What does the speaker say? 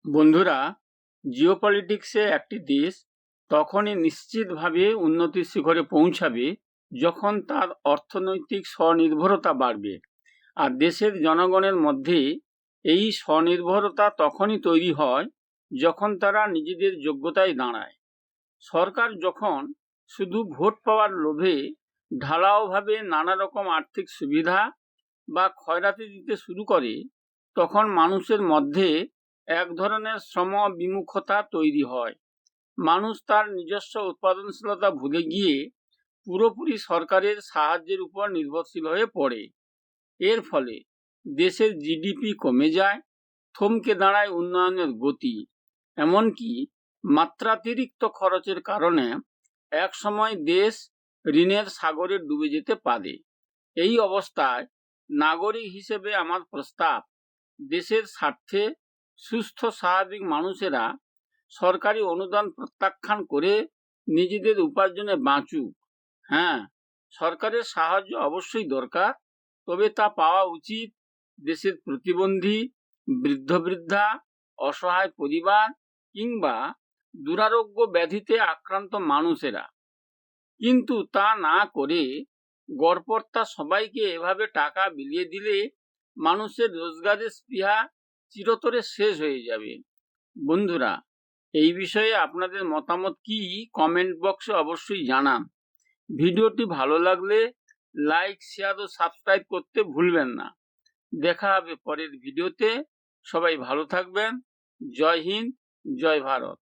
বন্ধুরা, জিওপলিটিক্সে একটি দেশ তখনই নিশ্চিতভাবে উন্নতির শিখরে পৌঁছাবে যখন তার অর্থনৈতিক স্বনির্ভরতা বাড়বে। আর দেশের জনগণের মধ্যে এই স্বনির্ভরতা তখনই তৈরি হয় যখন তারা নিজেদের যোগ্যতায় দাঁড়ায়। সরকার যখন শুধু ভোট পাওয়ার লোভে ঢালাওভাবে নানা রকম আর্থিক সুবিধা বা খয়রাতি দিতে শুরু করে, তখন মানুষের মধ্যে এক ধরনের শ্রম বিমুখতা তৈরি হয়। মানুষ তার নিজস্ব উৎপাদনশীলতা ভুলে গিয়ে পুরোপুরি সরকারের সাহায্যের উপর নির্ভরশীল হয়ে পড়ে। এর ফলে দেশের জিডিপি কমে যায়, থমকে দাঁড়ায় উন্নয়নের গতি, এমনকি মাত্রাতিরিক্ত খরচের কারণে একসময় দেশ ঋণের সাগরে ডুবে যেতে পারে। এই অবস্থায় নাগরিক হিসেবে আমার প্রস্তাব, দেশের স্বার্থে সুস্থ স্বাভাবিক মানুষেরা সরকারি অনুদান প্রত্যাখ্যান করে নিজেদের উপার্জনে বাঁচুক। হ্যাঁ, সরকারের সাহায্য অবশ্যই দরকার, তবে তা পাওয়া উচিত দেশের প্রতিবন্ধী, বৃদ্ধ বৃদ্ধা, অসহায় পরিবার কিংবা দুরারোগ্য ব্যাধিতে আক্রান্ত মানুষেরা। কিন্তু তা না করে গড়পড়তা সবাইকে এভাবে টাকা বিলিয়ে দিলে মানুষের রোজগারের স্পৃহা চিরতরে শেষ হয়ে যাবে। বন্ধুরা, এই বিষয়ে আপনাদের মতামত কি কমেন্ট বক্সে অবশ্যই জানান। ভিডিওটি ভালো লাগলে লাইক, শেয়ার ও সাবস্ক্রাইব করতে ভুলবেন না। দেখা হবে পরের ভিডিওতে। সবাই ভালো থাকবেন। জয় হিন্দ, জয় ভারত।